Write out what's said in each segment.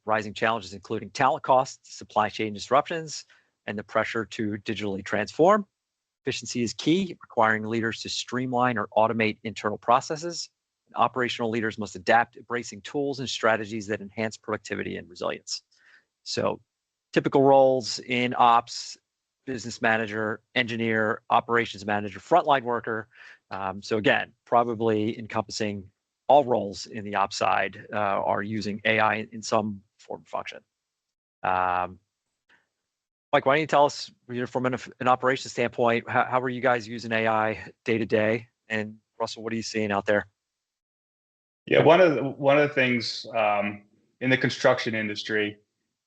rising challenges including talent costs, supply chain disruptions, and the pressure to digitally transform. Efficiency is key, requiring leaders to streamline or automate internal processes. Operational leaders must adapt, embracing tools and strategies that enhance productivity and resilience. So, typical roles in ops: business manager, engineer, operations manager, frontline worker. So again, probably encompassing all roles in the ops side are using AI in some form or function. Mike, why don't you tell us, from an operations standpoint, how are you guys using AI day to day? And Russell, what are you seeing out there? Yeah, one of the things in the construction industry,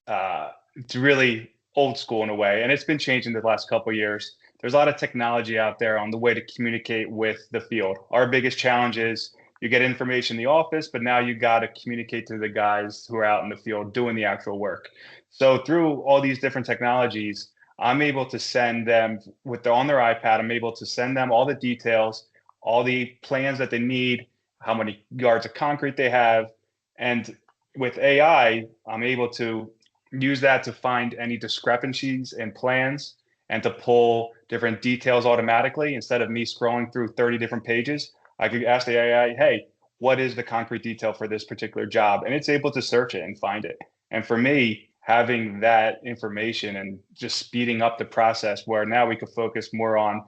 it's really old school in a way, and it's been changing the last couple of years. There's a lot of technology out there on the way to communicate with the field. Our biggest challenge is you get information in the office, but now you got to communicate to the guys who are out in the field doing the actual work. So through all these different technologies, I'm able to send them on their iPad. I'm able to send them all the details, all the plans that they need, how many yards of concrete they have. And with AI, I'm able to use that to find any discrepancies in plans and to pull different details automatically. Instead of me scrolling through 30 different pages, I could ask the AI, hey, what is the concrete detail for this particular job? And it's able to search it and find it. And for me, having that information and just speeding up the process where now we could focus more on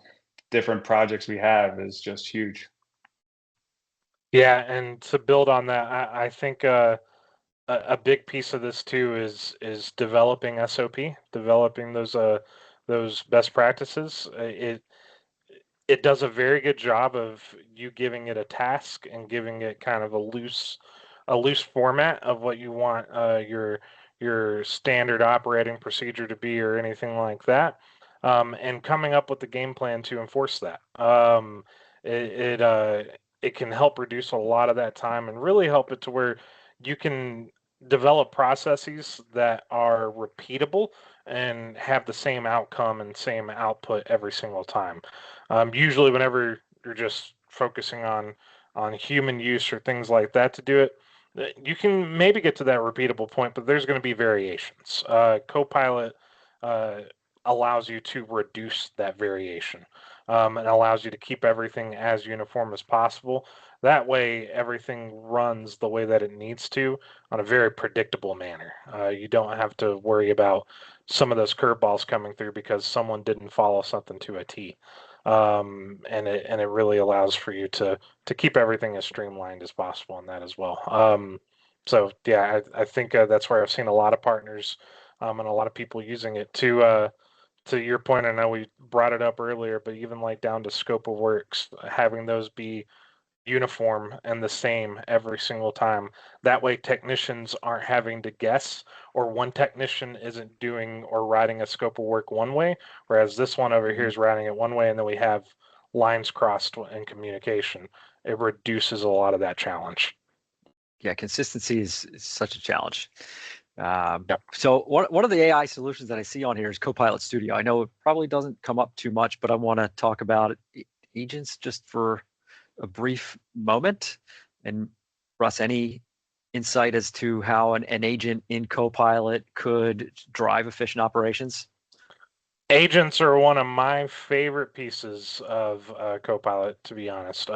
different projects we have is just huge. Yeah, and to build on that, I think a big piece of this too is developing SOP, developing those best practices. It does a very good job of you giving it a task and giving it kind of a loose format of what you want your standard operating procedure to be or anything like that, and coming up with the game plan to enforce that. It can help reduce a lot of that time and really help it to where you can develop processes that are repeatable and have the same outcome and same output every single time. Usually whenever you're just focusing on human use or things like that to do it, you can maybe get to that repeatable point, but there's going to be variations. Copilot allows you to reduce that variation, and allows you to keep everything as uniform as possible. That way, everything runs the way that it needs to on a very predictable manner. You don't have to worry about some of those curveballs coming through because someone didn't follow something to a T. And it really allows for you to keep everything as streamlined as possible in that as well. So yeah, I think that's where I've seen a lot of partners and a lot of people using it to your point. I know we brought it up earlier, but even like down to scope of works, having those be uniform and the same every single time. That way technicians aren't having to guess, or one technician isn't doing or writing a scope of work one way, whereas this one over here is writing it one way, and then we have lines crossed in communication. It reduces a lot of that challenge. Yeah, consistency is such a challenge. So one of the AI solutions that I see on here is Copilot Studio. I know it probably doesn't come up too much, but I want to talk about agents just for a brief moment. And Russ, any insight as to how an agent in Copilot could drive efficient operations? Agents are one of my favorite pieces of Copilot, to be honest.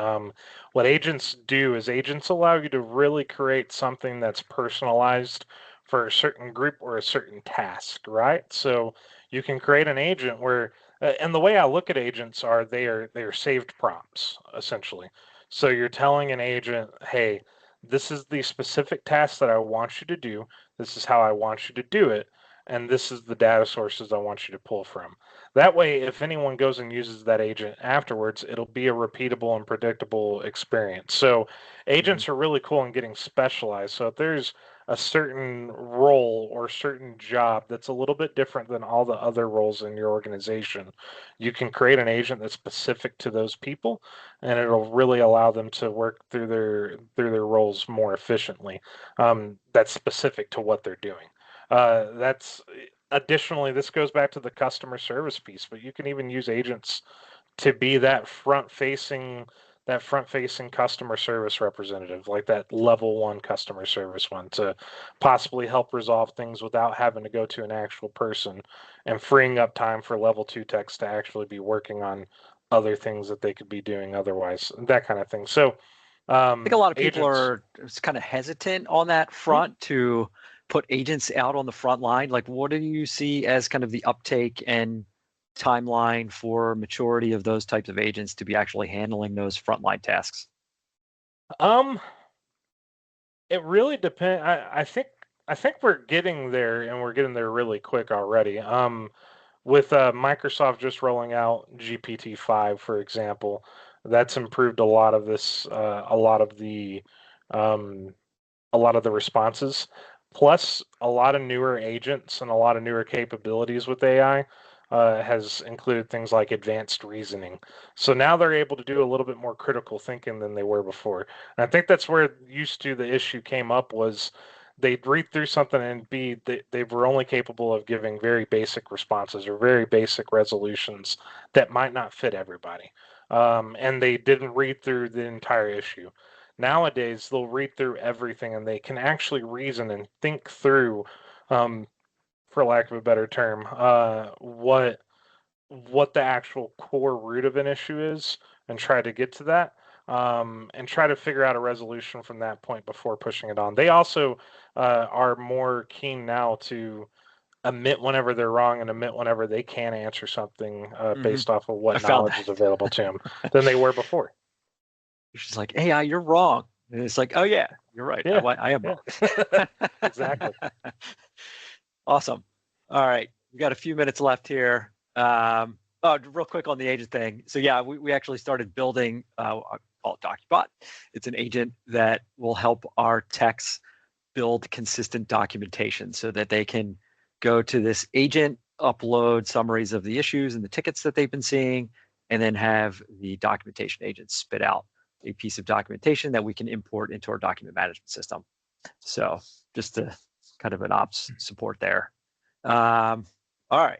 What agents do is agents allow you to really create something that's personalized for a certain group or a certain task, right? So you can create an agent where, and the way I look at agents are they are saved prompts, essentially. So you're telling an agent, hey, this is the specific task that I want you to do. This is how I want you to do it. And this is the data sources I want you to pull from. That way, if anyone goes and uses that agent afterwards, it'll be a repeatable and predictable experience. So agents are really cool in getting specialized. So if there's a certain role or certain job that's a little bit different than all the other roles in your organization, you can create an agent that's specific to those people, and it'll really allow them to work through their roles more efficiently. That's specific to what they're doing. That's additionally, this goes back to the customer service piece, but you can even use agents to be that front facing that front-facing customer service representative, like that level 1 customer service one, to possibly help resolve things without having to go to an actual person, and freeing up time for level 2 techs to actually be working on other things that they could be doing otherwise, that kind of thing. So I think a lot of people agents, are kind of hesitant on that front to put agents out on the front line. Like, what do you see as kind of the uptake and timeline for maturity of those types of agents to be actually handling those frontline tasks? it really depends. I think we're getting there, and we're getting there really quick already. With Microsoft just rolling out GPT-5, for example, that's improved a lot of this, um, a lot of the responses. Plus, a lot of newer agents and a lot of newer capabilities with AI has included things like advanced reasoning. So now they're able to do a little bit more critical thinking than they were before. And I think that's where used to the issue came up, was they'd read through something and they were only capable of giving very basic responses or very basic resolutions that might not fit everybody. And they didn't read through the entire issue. Nowadays, they'll read through everything and they can actually reason and think through, for lack of a better term, what the actual core root of an issue is, and try to get to that, and try to figure out a resolution from that point before pushing it on. They also are more keen now to admit whenever they're wrong and admit whenever they can answer something based off of I what found knowledge is available to them than they were before. She's like, AI, you're wrong. And it's like, oh yeah, you're right. Yeah, I am yeah. wrong. Exactly. Awesome. All right. We got a few minutes left here. Real quick on the agent thing. So yeah, we actually started building, I call it DocuBot. It's an agent that will help our techs build consistent documentation so that they can go to this agent, upload summaries of the issues and the tickets that they've been seeing, and then have the documentation agent spit out a piece of documentation that we can import into our document management system. So just kind of an ops support there. All right.